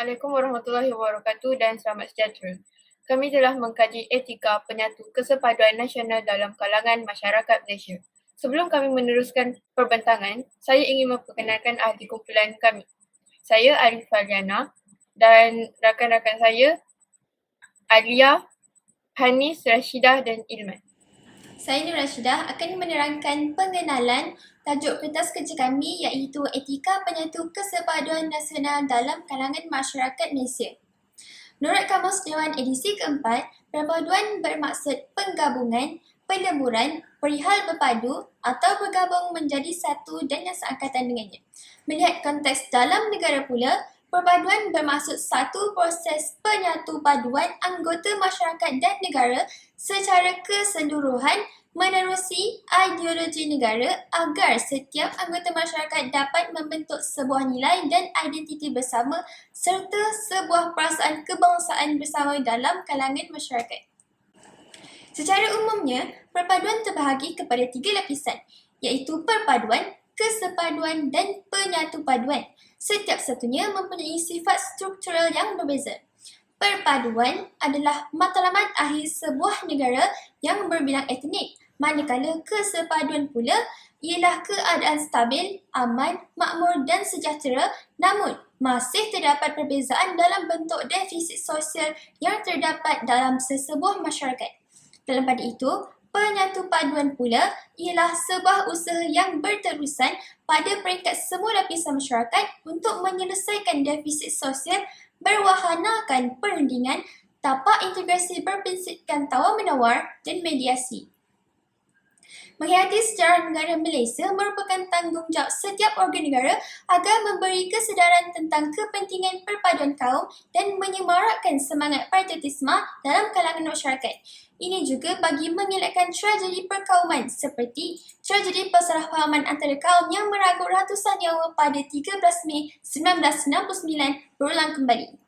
Assalamualaikum warahmatullahi wabarakatuh dan selamat sejahtera. Kami telah mengkaji etika penyatu kesepaduan nasional dalam kalangan masyarakat Malaysia. Sebelum kami meneruskan perbincangan, saya ingin memperkenalkan ahli kumpulan kami. Saya Arifah Liana dan rakan-rakan saya Alia, Hanis, Rashidah dan Ilman. Saya Nur Rashidah akan menerangkan pengenalan tajuk kertas kerja kami iaitu Etika Penyatu Kesepaduan Nasional dalam Kalangan Masyarakat Malaysia. Menurut Kamus Dewan edisi keempat, perpaduan bermaksud penggabungan, peleburan, perihal berpadu atau bergabung menjadi satu dan yang seangkatan dengannya. Melihat konteks dalam negara pula, perpaduan bermaksud satu proses penyatu paduan anggota masyarakat dan negara secara keseluruhan menerusi ideologi negara agar setiap anggota masyarakat dapat membentuk sebuah nilai dan identiti bersama serta sebuah perasaan kebangsaan bersama dalam kalangan masyarakat. Secara umumnya, perpaduan terbahagi kepada 3 lapisan, iaitu perpaduan, kesepaduan dan penyatu paduan. Setiap satunya mempunyai sifat struktural yang berbeza. Perpaduan adalah matlamat akhir sebuah negara yang berbilang etnik, manakala kesepaduan pula ialah keadaan stabil, aman, makmur dan sejahtera, namun masih terdapat perbezaan dalam bentuk defisit sosial yang terdapat dalam sesebuah masyarakat. Dalam pada itu, penyatu paduan pula ialah sebuah usaha yang berterusan pada peringkat semua lapisan masyarakat untuk menyelesaikan defisit sosial berwahanakan perundingan, tapak integrasi berprinsipkan tawar-menawar dan mediasi. Menghayati sejarah negara Malaysia merupakan tanggungjawab setiap organ negara agar memberi kesedaran tentang kepentingan perpaduan kaum dan menyemarakkan semangat patriotisme dalam kalangan masyarakat. Ini juga bagi mengelakkan tragedi perkauman seperti tragedi persalahfahaman antara kaum yang meragut ratusan nyawa pada 13 Mei 1969 berulang kembali.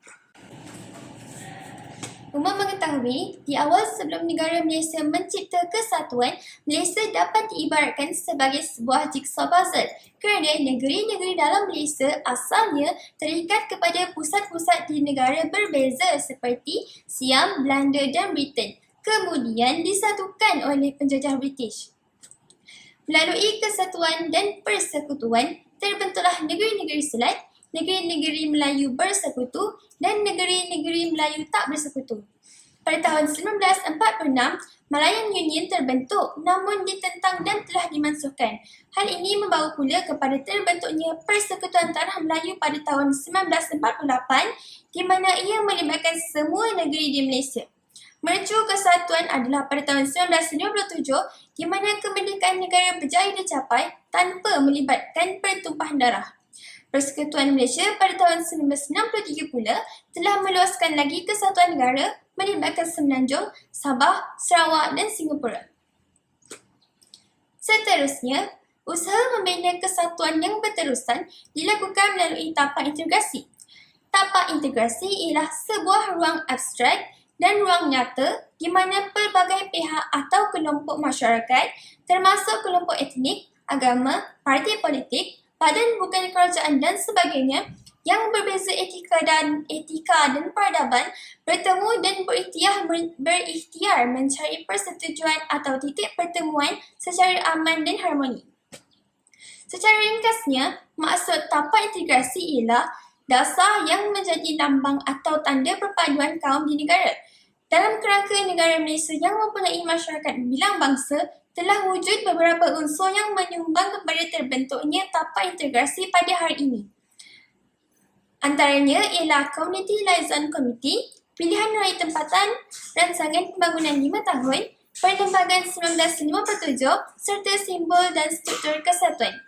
Umum mengetahui, di awal sebelum negara Malaysia mencipta kesatuan, Malaysia dapat diibaratkan sebagai sebuah jigsaw puzzle kerana negeri-negeri dalam Malaysia asalnya terikat kepada pusat-pusat di negara berbeza seperti Siam, Belanda dan Britain, kemudian disatukan oleh penjajah British. Melalui kesatuan dan persekutuan, terbentuklah negeri-negeri Selat, negeri-negeri Melayu bersekutu dan negeri-negeri Melayu tak bersekutu. Pada tahun 1946, Malayan Union terbentuk namun ditentang dan telah dimansuhkan. Hal ini membawa pula kepada terbentuknya Persekutuan Tanah Melayu pada tahun 1948 di mana ia melibatkan semua negeri di Malaysia. Mercu kesatuan adalah pada tahun 1957 di mana kemerdekaan negara berjaya dicapai tanpa melibatkan pertumpahan darah. Persekutuan Malaysia pada tahun 1963 pula telah meluaskan lagi kesatuan negara melibatkan Semenanjung, Sabah, Sarawak dan Singapura. Seterusnya, usaha membina kesatuan yang berterusan dilakukan melalui tapak integrasi. Tapak integrasi ialah sebuah ruang abstrak dan ruang nyata di mana pelbagai pihak atau kelompok masyarakat termasuk kelompok etnik, agama, parti politik, badan bukan kerajaan dan sebagainya yang berbeza etika dan peradaban bertemu dan berikhtiar mencari persetujuan atau titik pertemuan secara aman dan harmoni. Secara ringkasnya, maksud tapak integrasi ialah dasar yang menjadi lambang atau tanda perpaduan kaum di negara. Dalam kerangka negara Malaysia yang mempunyai masyarakat berbilang bangsa, telah wujud beberapa unsur yang menyumbang kepada terbentuknya tapak integrasi pada hari ini. Antaranya ialah Community Liaison Committee, pilihan raya tempatan, rancangan pembangunan 5 tahun, perlembagaan 1957 serta simbol dan struktur kesatuan.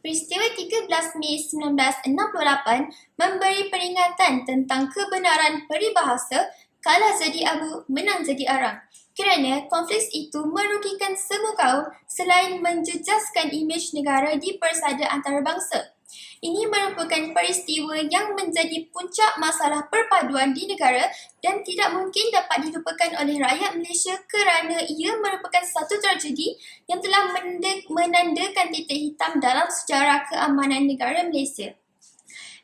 Peristiwa 13 Mei 1968 memberi peringatan tentang kebenaran peribahasa kalah jadi abu, menang jadi arang. Kerana konflik itu merugikan semua kaum selain menjejaskan imej negara di persada antarabangsa. Ini merupakan peristiwa yang menjadi puncak masalah perpaduan di negara dan tidak mungkin dapat dilupakan oleh rakyat Malaysia kerana ia merupakan satu tragedi yang telah menandakan titik hitam dalam sejarah keamanan negara Malaysia.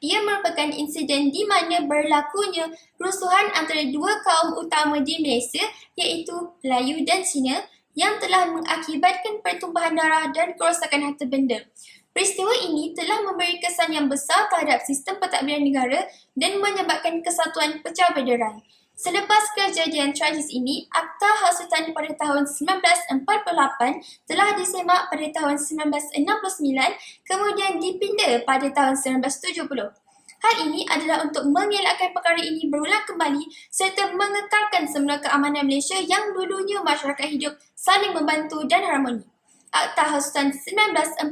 Ia merupakan insiden di mana berlakunya rusuhan antara dua kaum utama di Malaysia iaitu Melayu dan Cina yang telah mengakibatkan pertumpahan darah dan kerosakan harta benda. Peristiwa ini telah memberi kesan yang besar terhadap sistem pentadbiran negara dan menyebabkan kesatuan pecah berderai. Selepas kejadian tragis ini, Akta Hasutan pada tahun 1948 telah disemak pada tahun 1969 kemudian dipinda pada tahun 1970. Hal ini adalah untuk mengelakkan perkara ini berulang kembali serta mengekalkan semula keamanan Malaysia yang dulunya masyarakat hidup saling membantu dan harmoni. Akta Hasutan 1948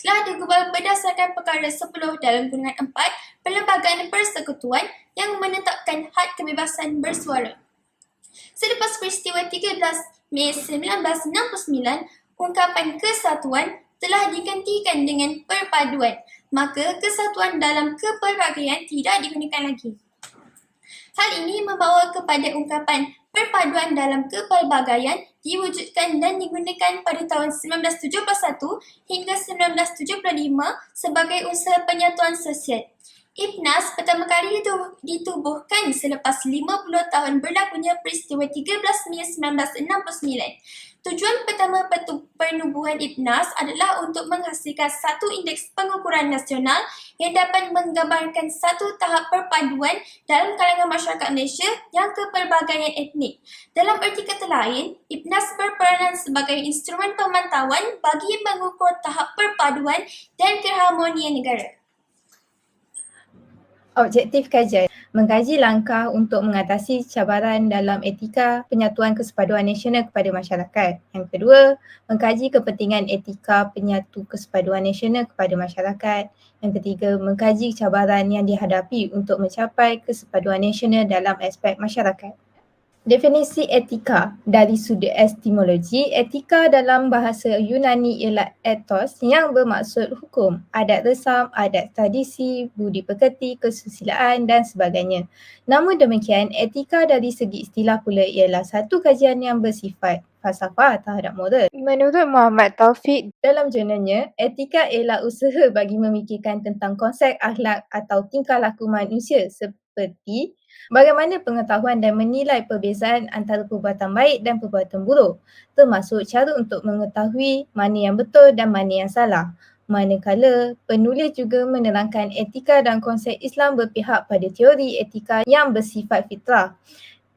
telah digubal berdasarkan perkara 10 dalam Gulungan 4 Perlembagaan Persekutuan yang menetapkan had kebebasan bersuara. Selepas peristiwa 13 Mei 1969, ungkapan kesatuan telah digantikan dengan perpaduan, maka kesatuan dalam kepelbagaian tidak digunakan lagi. Hal ini membawa kepada ungkapan perpaduan dalam kepelbagaian diwujudkan dan digunakan pada tahun 1971 hingga 1975 sebagai usaha penyatuan sosial. IPNAS pertama kali ditubuhkan selepas 50 tahun berlakunya peristiwa 13 Mei 1969. Tujuan pertama penubuhan IPNAS adalah untuk menghasilkan satu indeks pengukuran nasional yang dapat menggambarkan satu tahap perpaduan dalam kalangan masyarakat Malaysia yang kepelbagaian etnik. Dalam erti kata lain, IPNAS berperanan sebagai instrumen pemantauan bagi mengukur tahap perpaduan dan keharmonian negara. Objektif kajian, mengkaji langkah untuk mengatasi cabaran dalam etika penyatuan kesepaduan nasional kepada masyarakat. Yang kedua, mengkaji kepentingan etika penyatu kesepaduan nasional kepada masyarakat. Yang ketiga, mengkaji cabaran yang dihadapi untuk mencapai kesepaduan nasional dalam aspek masyarakat. Definisi etika dari sudut epistemologi, etika dalam bahasa Yunani ialah ethos yang bermaksud hukum, adat resam, adat tradisi, budi pekerti, kesusilaan dan sebagainya. Namun demikian, etika dari segi istilah pula ialah satu kajian yang bersifat falsafah terhadap moral. Menurut Muhammad Taufik dalam jurnalnya, etika ialah usaha bagi memikirkan tentang konsep akhlak atau tingkah laku manusia seperti bagaimana pengetahuan dan menilai perbezaan antara perbuatan baik dan perbuatan buruk, termasuk cara untuk mengetahui mana yang betul dan mana yang salah. Manakala penulis juga menerangkan etika dan konsep Islam berpihak pada teori etika yang bersifat fitrah.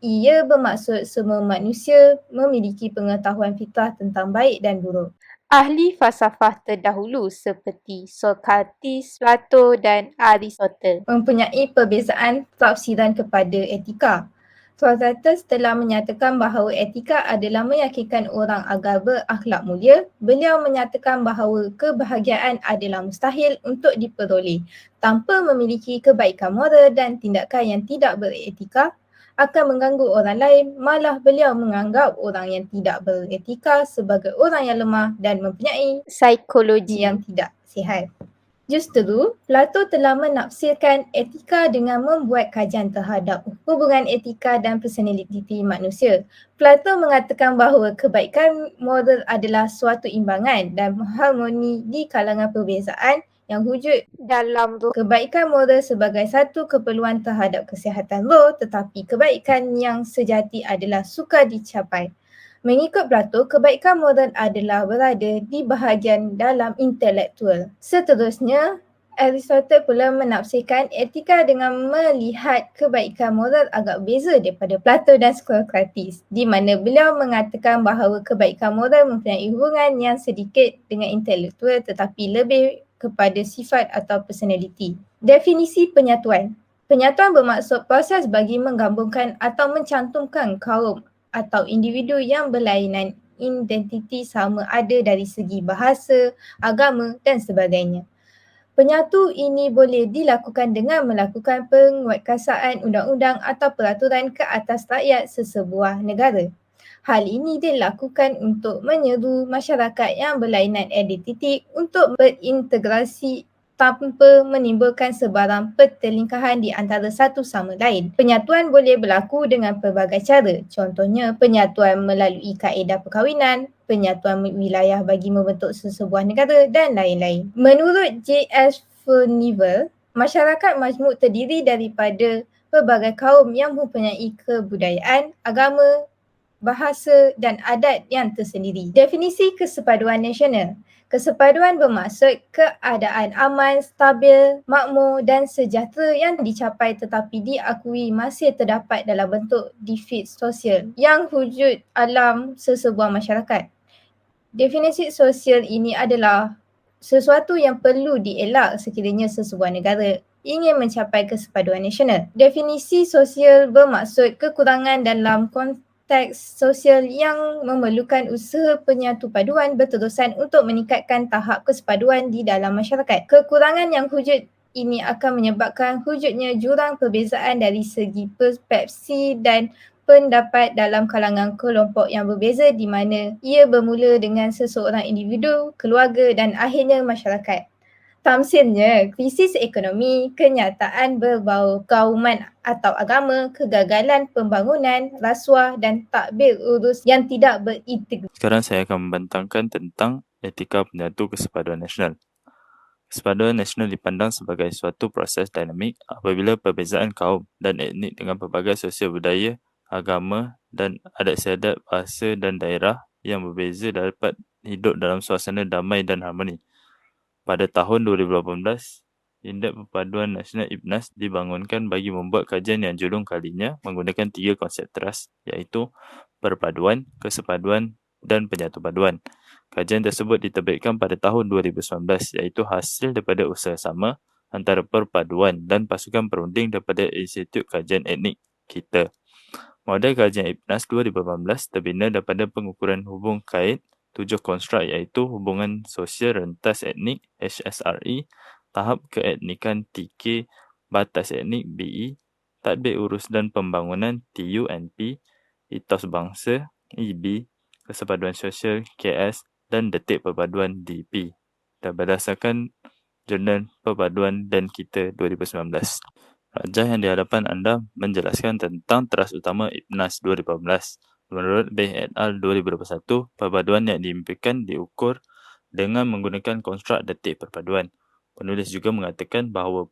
Ia bermaksud semua manusia memiliki pengetahuan fitrah tentang baik dan buruk. Ahli falsafah terdahulu seperti Sokrates, Plato dan Aristotle mempunyai perbezaan tafsiran kepada etika. Sokrates telah menyatakan bahawa etika adalah meyakinkan orang agar berakhlak mulia. Beliau menyatakan bahawa kebahagiaan adalah mustahil untuk diperoleh tanpa memiliki kebaikan moral dan tindakan yang tidak beretika akan mengganggu orang lain, malah beliau menganggap orang yang tidak beretika sebagai orang yang lemah dan mempunyai psikologi yang tidak sihat. Justru, Plato telah menafsirkan etika dengan membuat kajian terhadap hubungan etika dan personaliti manusia. Plato mengatakan bahawa kebaikan moral adalah suatu imbangan dan harmoni di kalangan perbezaan yang wujud dalam roh. Kebaikan moral sebagai satu keperluan terhadap kesihatan roh, tetapi kebaikan yang sejati adalah sukar dicapai. Mengikut Plato, kebaikan moral adalah berada di bahagian dalam intelektual. Seterusnya, Aristotle pula menafsirkan etika dengan melihat kebaikan moral agak berbeza daripada Plato dan Sokrates, di mana beliau mengatakan bahawa kebaikan moral mempunyai hubungan yang sedikit dengan intelektual tetapi lebih kepada sifat atau personaliti. Definisi penyatuan. Penyatuan bermaksud proses bagi menggabungkan atau mencantumkan kaum atau individu yang berlainan identiti sama ada dari segi bahasa, agama dan sebagainya. Penyatu ini boleh dilakukan dengan melakukan penguatkuasaan undang-undang atau peraturan ke atas rakyat sesebuah negara. Hal ini dilakukan untuk menyeru masyarakat yang berlainan identiti untuk berintegrasi tanpa menimbulkan sebarang pertelingkahan di antara satu sama lain. Penyatuan boleh berlaku dengan pelbagai cara. Contohnya, penyatuan melalui kaedah perkahwinan, penyatuan wilayah bagi membentuk sesebuah negara dan lain-lain. Menurut J.S. Furnival, masyarakat majmuk terdiri daripada pelbagai kaum yang mempunyai kebudayaan, agama, bahasa dan adat yang tersendiri. Definisi kesepaduan nasional. Kesepaduan bermaksud keadaan aman, stabil, makmur dan sejahtera yang dicapai tetapi diakui masih terdapat dalam bentuk defit sosial yang wujud dalam sesebuah masyarakat. Definisi sosial ini adalah sesuatu yang perlu dielak sekiranya sesebuah negara ingin mencapai kesepaduan nasional. Definisi sosial bermaksud kekurangan dalam konteks sosial yang memerlukan usaha penyatupaduan berterusan untuk meningkatkan tahap kesepaduan di dalam masyarakat. Kekurangan yang wujud ini akan menyebabkan wujudnya jurang perbezaan dari segi persepsi dan pendapat dalam kalangan kelompok yang berbeza di mana ia bermula dengan seseorang individu, keluarga dan akhirnya masyarakat. Tamsilnya, krisis ekonomi, kenyataan berbau kauman atau agama, kegagalan pembangunan, rasuah dan takbir urus yang tidak berintegritas. Sekarang saya akan membentangkan tentang etika penyatu kesepaduan nasional. Kesepaduan nasional dipandang sebagai suatu proses dinamik apabila perbezaan kaum dan etnik dengan pelbagai sosial budaya, agama dan adat istiadat, bahasa dan daerah yang berbeza dapat hidup dalam suasana damai dan harmoni. Pada tahun 2018, Indeks Perpaduan Nasional IPNAS dibangunkan bagi membuat kajian yang julung kalinya menggunakan 3 konsep teras iaitu perpaduan, kesepaduan dan penyatupaduan. Kajian tersebut diterbitkan pada tahun 2019 iaitu hasil daripada usaha sama antara perpaduan dan pasukan perunding daripada Institut Kajian Etnik kita. Model kajian IPNAS 2018 terbina daripada pengukuran hubung kait 7 konstruk iaitu hubungan sosial rentas etnik HSRE, tahap keetnikan TK, batas etnik BE, tadbir urus dan pembangunan TUNP, etos bangsa EB, kesepaduan sosial KS dan detik perpaduan DP dan berdasarkan Jurnal Perpaduan dan Kita 2019. Rajah yang di hadapan anda menjelaskan tentang teras utama IPNAS 2018. Menurut Beh et al. 2021, perpaduan yang diimpikan diukur dengan menggunakan konstruk detik perpaduan. Penulis juga mengatakan bahawa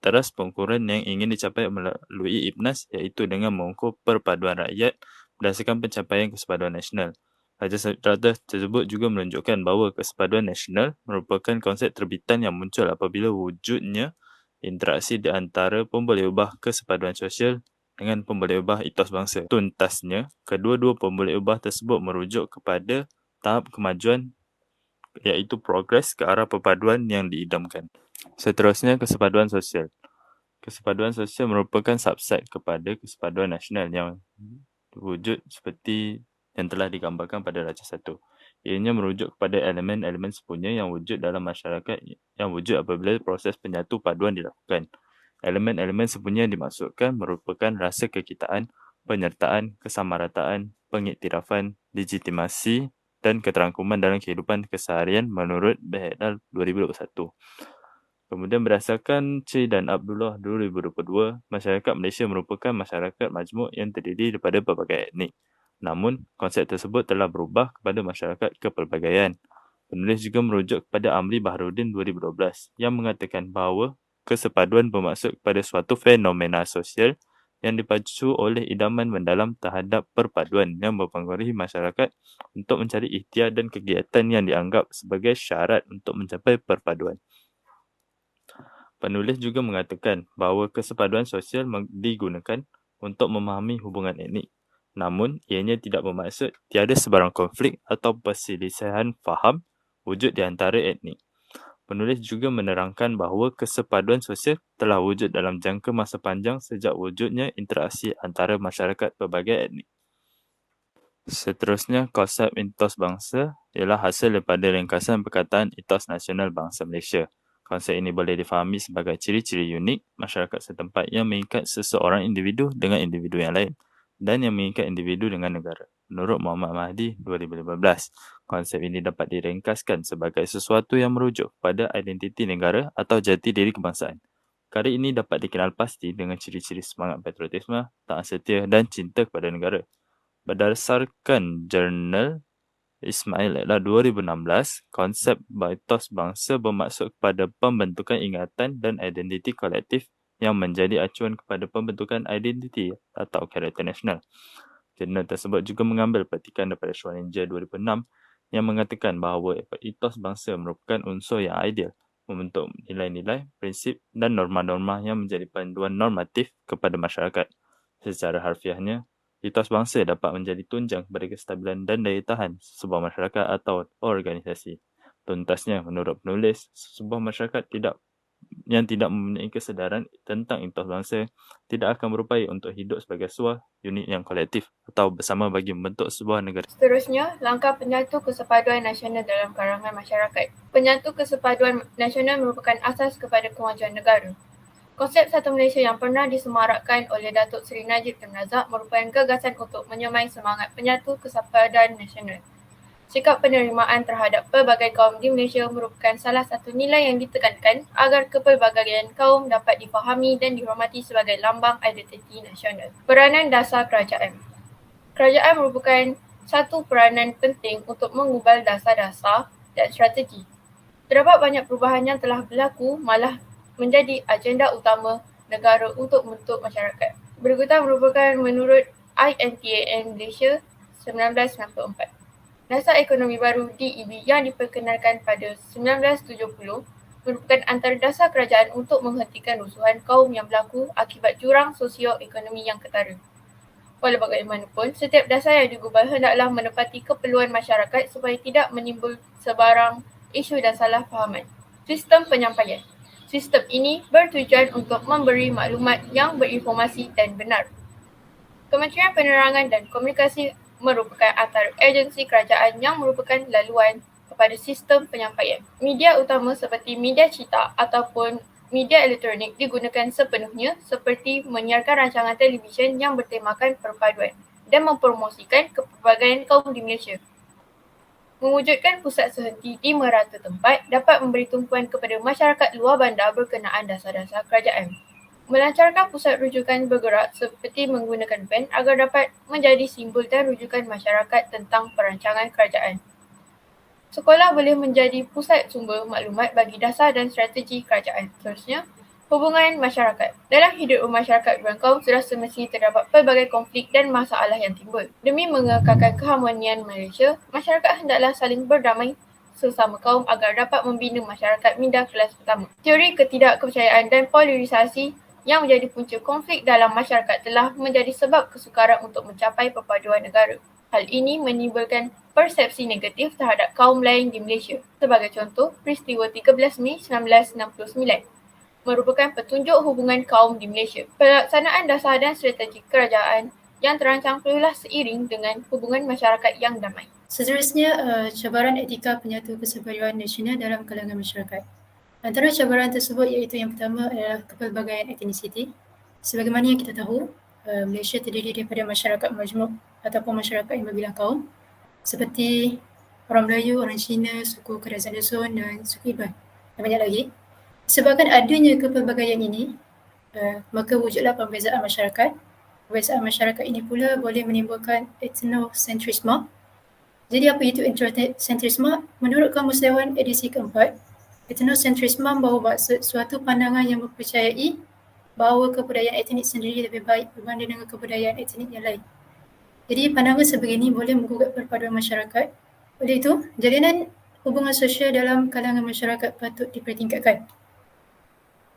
teras pengukuran yang ingin dicapai melalui IPNAS iaitu dengan mengukur perpaduan rakyat berdasarkan pencapaian kesepaduan nasional. Rajah tersebut juga menunjukkan bahawa kesepaduan nasional merupakan konsep terbitan yang muncul apabila wujudnya interaksi di antara pemboleh ubah kesepaduan sosial dengan pemboleh ubah etos bangsa. Tuntasnya, kedua-dua pemboleh ubah tersebut merujuk kepada tahap kemajuan iaitu progres ke arah perpaduan yang diidamkan. Seterusnya, kesepaduan sosial. Kesepaduan sosial merupakan subset kepada kesepaduan nasional yang wujud seperti yang telah digambarkan pada Rajah 1. Ianya merujuk kepada elemen-elemen sempurna yang wujud dalam masyarakat yang wujud apabila proses penyatu paduan dilakukan. Elemen-elemen sempurna yang dimaksudkan merupakan rasa kekitaan, penyertaan, kesamarataan, pengiktirafan, legitimasi dan keterangkuman dalam kehidupan keseharian menurut Beh et al. 2021. Kemudian berdasarkan C dan Abdullah 2022, masyarakat Malaysia merupakan masyarakat majmuk yang terdiri daripada pelbagai etnik. Namun, konsep tersebut telah berubah kepada masyarakat kepelbagaian. Penulis juga merujuk kepada Amri Baharudin 2012 yang mengatakan bahawa kesepaduan bermaksud kepada suatu fenomena sosial yang dipacu oleh idaman mendalam terhadap perpaduan yang mempengaruhi masyarakat untuk mencari ikhtiar dan kegiatan yang dianggap sebagai syarat untuk mencapai perpaduan. Penulis juga mengatakan bahawa kesepaduan sosial digunakan untuk memahami hubungan etnik. Namun, ianya tidak bermaksud tiada sebarang konflik atau perselisihan faham wujud di antara etnik. Penulis juga menerangkan bahawa kesepaduan sosial telah wujud dalam jangka masa panjang sejak wujudnya interaksi antara masyarakat pelbagai etnik. Seterusnya, konsep etos bangsa ialah hasil daripada ringkasan perkataan etos nasional bangsa Malaysia. Konsep ini boleh difahami sebagai ciri-ciri unik masyarakat setempat yang mengikat seseorang individu dengan individu yang lain dan yang mengikat individu dengan negara. Menurut Muhammad Mahdi 2015, konsep ini dapat diringkaskan sebagai sesuatu yang merujuk pada identiti negara atau jati diri kebangsaan. Perkara ini dapat dikenal pasti dengan ciri-ciri semangat patriotisme, taat setia dan cinta kepada negara. Berdasarkan jurnal Ismail Ella 2016, konsep ethos bangsa bermaksud kepada pembentukan ingatan dan identiti kolektif yang menjadi acuan kepada pembentukan identiti atau karakter nasional. Jurnal tersebut juga mengambil petikan daripada Schwarzenegger 2006 yang mengatakan bahawa ethos bangsa merupakan unsur yang ideal membentuk nilai-nilai, prinsip dan norma-norma yang menjadi panduan normatif kepada masyarakat. Secara harfiahnya, ethos bangsa dapat menjadi tunjang kepada kestabilan dan daya tahan sebuah masyarakat atau organisasi. Tuntasnya, menurut penulis, sebuah masyarakat yang tidak mempunyai kesedaran tentang ethos bangsa tidak akan berupaya untuk hidup sebagai sebuah unit yang kolektif atau bersama bagi membentuk sebuah negara. Seterusnya, langkah penyatu kesepaduan nasional dalam kalangan masyarakat. Penyatu kesepaduan nasional merupakan asas kepada kemajuan negara. Konsep Satu Malaysia yang pernah disemarakkan oleh Datuk Seri Najib Tun Razak merupakan gagasan untuk menyemai semangat penyatu kesepaduan nasional. Sikap penerimaan terhadap pelbagai kaum di Malaysia merupakan salah satu nilai yang ditekankan agar kepelbagaian kaum dapat difahami dan dihormati sebagai lambang identiti nasional. Peranan dasar kerajaan. Kerajaan merupakan satu peranan penting untuk mengubah dasar-dasar dan strategi. Terdapat banyak perubahan yang telah berlaku malah menjadi agenda utama negara untuk membentuk masyarakat. Berikutan merupakan menurut INTAN Malaysia 1994. Dasar ekonomi baru DEB yang diperkenalkan pada 1970 merupakan antara dasar kerajaan untuk menghentikan rusuhan kaum yang berlaku akibat jurang sosio-ekonomi yang ketara. Walau bagaimanapun, setiap dasar yang digubal hendaklah menepati keperluan masyarakat supaya tidak menimbul sebarang isu dan salah fahaman. Sistem penyampaian. Sistem ini bertujuan untuk memberi maklumat yang berinformasi dan benar. Kementerian Penerangan dan Komunikasi merupakan antara agensi kerajaan yang merupakan laluan kepada sistem penyampaian. Media utama seperti media cetak ataupun media elektronik digunakan sepenuhnya seperti menyiarkan rancangan televisyen yang bertemakan perpaduan dan mempromosikan kepelbagaian kaum di Malaysia. Mewujudkan pusat sehenti di merata tempat dapat memberi tumpuan kepada masyarakat luar bandar berkenaan dasar-dasar kerajaan. Melancarkan pusat rujukan bergerak seperti menggunakan pen agar dapat menjadi simbol dan rujukan masyarakat tentang perancangan kerajaan. Sekolah boleh menjadi pusat sumber maklumat bagi dasar dan strategi kerajaan. Seterusnya, hubungan masyarakat. Dalam hidup masyarakat berkaum sudah semestinya terdapat pelbagai konflik dan masalah yang timbul. Demi mengekalkan keharmonian Malaysia, masyarakat hendaklah saling berdamai sesama kaum agar dapat membina masyarakat minda kelas pertama. Teori ketidakkepercayaan dan polarisasi yang menjadi punca konflik dalam masyarakat telah menjadi sebab kesukaran untuk mencapai perpaduan negara. Hal ini menimbulkan persepsi negatif terhadap kaum lain di Malaysia. Sebagai contoh, peristiwa 13 Mei 1969 merupakan petunjuk hubungan kaum di Malaysia. Pelaksanaan dasar dan strategi kerajaan yang terancang perlulah seiring dengan hubungan masyarakat yang damai. Seterusnya, cabaran etika penyatu kesepaduan nasional dalam kalangan masyarakat. Antara cabaran tersebut iaitu yang pertama adalah kepelbagaian etnisiti. Sebagaimana yang kita tahu, Malaysia terdiri daripada masyarakat majmuk ataupun masyarakat yang berbilang kaum seperti orang Melayu, orang Cina, suku Kadazan Dusun dan suku Iban dan banyak lagi. Sebabkan adanya kepelbagaian ini, maka wujudlah pembezaan masyarakat. Pembezaan masyarakat ini pula boleh menimbulkan etnosentrisme. Jadi apa itu etnosentrisme? Menurut Kamus Dewan edisi keempat, etnosentrisme membawa maksud suatu pandangan yang mempercayai bahawa kebudayaan etnik sendiri lebih baik berbanding dengan kebudayaan etnik yang lain. Jadi pandangan sebegini boleh menggugat perpaduan masyarakat. Oleh itu, jalinan hubungan sosial dalam kalangan masyarakat patut dipertingkatkan.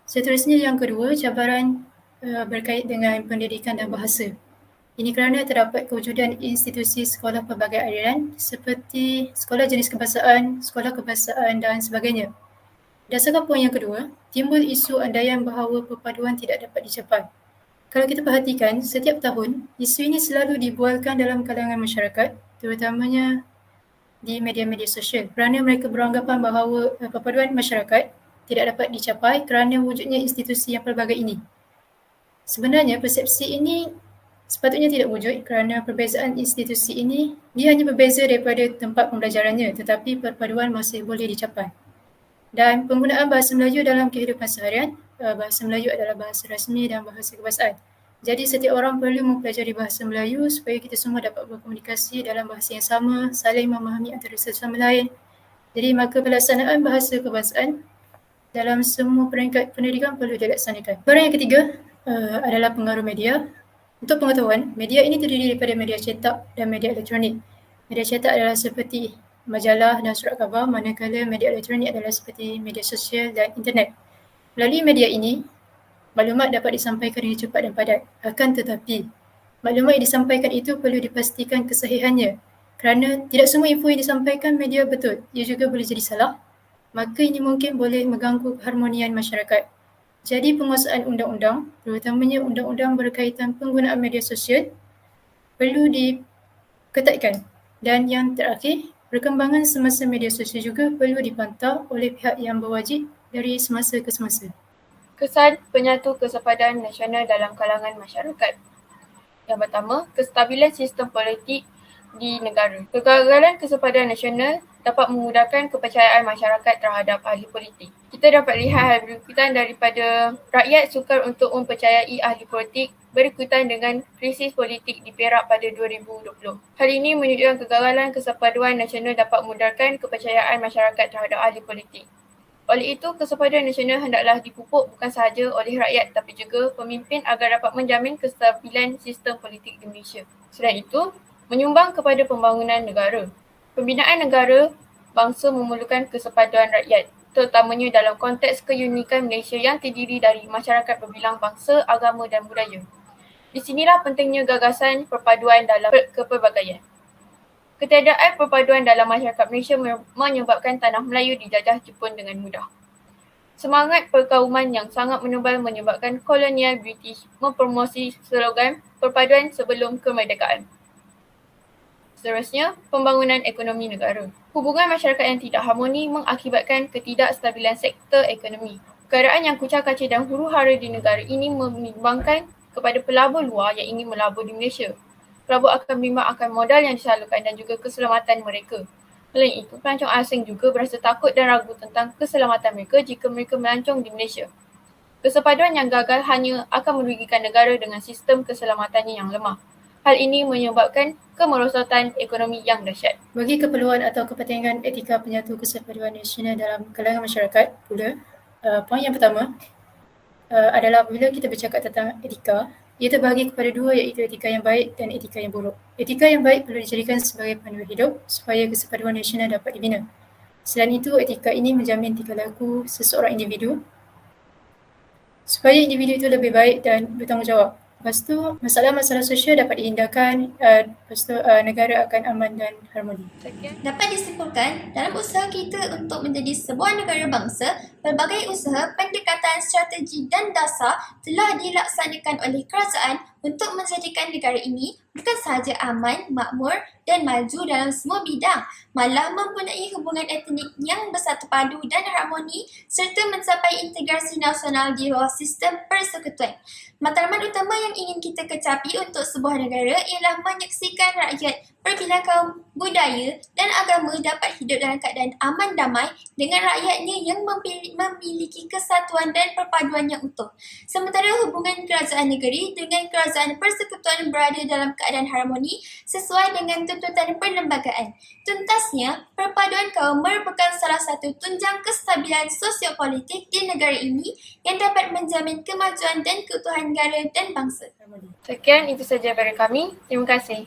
Seterusnya yang kedua, cabaran berkait dengan pendidikan dan bahasa. Ini kerana terdapat kewujudan institusi sekolah pelbagai aliran seperti sekolah jenis kebahasaan, sekolah kebahasaan dan sebagainya. Berdasarkan poin yang kedua, timbul isu andaian bahawa perpaduan tidak dapat dicapai. Kalau kita perhatikan, setiap tahun, isu ini selalu dibualkan dalam kalangan masyarakat, terutamanya di media-media sosial kerana mereka beranggapan bahawa perpaduan masyarakat tidak dapat dicapai kerana wujudnya institusi yang pelbagai ini. Sebenarnya persepsi ini Sepatutnya tidak wujud kerana perbezaan institusi ini dia hanya berbeza daripada tempat pembelajarannya, tetapi perpaduan masih boleh dicapai. Dan penggunaan bahasa Melayu dalam kehidupan seharian, bahasa Melayu adalah bahasa rasmi dan bahasa kebangsaan. Jadi setiap orang perlu mempelajari bahasa Melayu supaya kita semua dapat berkomunikasi dalam bahasa yang sama, saling memahami antara sesama lain. Jadi maka pelaksanaan bahasa kebangsaan dalam semua peringkat pendidikan perlu dilaksanakan. Barang yang ketiga adalah pengaruh media. Untuk pengetahuan, media ini terdiri daripada media cetak dan media elektronik. Media cetak adalah seperti majalah dan surat khabar, manakala media elektronik adalah seperti media sosial dan internet. Melalui media ini, maklumat dapat disampaikan dengan cepat dan padat. Akan tetapi, maklumat yang disampaikan itu perlu dipastikan kesahihannya. Kerana tidak semua info yang disampaikan media betul. Ia juga boleh jadi salah. Maka ini mungkin boleh mengganggu keharmonian masyarakat. Jadi penguasaan undang-undang, terutamanya undang-undang berkaitan penggunaan media sosial, perlu diketatkan. Dan yang terakhir, perkembangan semasa media sosial juga perlu dipantau oleh pihak yang berwajib dari semasa ke semasa. Kesan penyatu kesepadan nasional dalam kalangan masyarakat. Yang pertama, kestabilan sistem politik di negara. Kegagalan kesepadan nasional dapat memudahkan kepercayaan masyarakat terhadap ahli politik. Kita dapat lihat hal berikutan daripada rakyat sukar untuk mempercayai ahli politik berikutan dengan krisis politik di Perak pada 2020. Hal ini menunjukkan kegagalan kesepaduan nasional dapat memudahkan kepercayaan masyarakat terhadap ahli politik. Oleh itu, kesepaduan nasional hendaklah dipupuk bukan sahaja oleh rakyat tapi juga pemimpin agar dapat menjamin kestabilan sistem politik di Malaysia. Selain itu, menyumbang kepada pembangunan negara. Pembinaan negara bangsa memerlukan kesepaduan rakyat, terutamanya dalam konteks keunikan Malaysia yang terdiri dari masyarakat berbilang bangsa, agama dan budaya. Di sinilah pentingnya gagasan perpaduan dalam kepelbagaian. Ketiadaan perpaduan dalam masyarakat Malaysia menyebabkan tanah Melayu dijajah Jepun dengan mudah. Semangat perkauman yang sangat menebal menyebabkan kolonial British mempromosi slogan perpaduan sebelum kemerdekaan. Seterusnya, pembangunan ekonomi negara. Hubungan masyarakat yang tidak harmoni mengakibatkan ketidakstabilan sektor ekonomi. Keadaan yang kucar-kacir dan huru-hara di negara ini membimbangkan kepada pelabur luar yang ingin melabur di Malaysia. Pelabur akan bimbang akan modal yang disalurkan dan juga keselamatan mereka. Selain itu, pelancong asing juga berasa takut dan ragu tentang keselamatan mereka jika mereka melancong di Malaysia. Kesepaduan yang gagal hanya akan merugikan negara dengan sistem keselamatannya yang lemah. Hal ini menyebabkan kemerosotan ekonomi yang dahsyat. Bagi keperluan atau kepentingan etika penyatu kesepaduan nasional dalam kalangan masyarakat pula, poin yang pertama adalah apabila kita bercakap tentang etika, ia terbahagi kepada dua iaitu etika yang baik dan etika yang buruk. Etika yang baik perlu dijadikan sebagai panduan hidup supaya kesepaduan nasional dapat dibina. Selain itu, etika ini menjamin tingkah laku seseorang individu supaya individu itu lebih baik dan bertanggungjawab. Lepas tu, masalah-masalah sosial dapat dihindarkan, lepas tu negara akan aman dan harmoni. Dapat disimpulkan, dalam usaha kita untuk menjadi sebuah negara bangsa, pelbagai usaha, pendekatan, strategi dan dasar telah dilaksanakan oleh kerajaan untuk menjadikan negara ini bukan sahaja aman, makmur dan maju dalam semua bidang, malah mempunyai hubungan etnik yang bersatu padu dan harmoni serta mencapai integrasi nasional di bawah sistem persekutuan. Matlamat utama yang ingin kita kecapi untuk sebuah negara ialah menyaksikan rakyat berbilang kaum, budaya dan agama dapat hidup dalam keadaan aman damai dengan rakyatnya yang memiliki kesatuan dan perpaduan yang utuh. Sementara hubungan kerajaan negeri dengan kerajaan persekutuan berada dalam keadaan harmoni sesuai dengan tuntutan perlembagaan. Tuntasnya, perpaduan kaum merupakan salah satu tunjang kestabilan sosiopolitik di negara ini yang dapat menjamin kemajuan dan keutuhan negara dan bangsa. Sekian, itu saja dari kami. Terima kasih.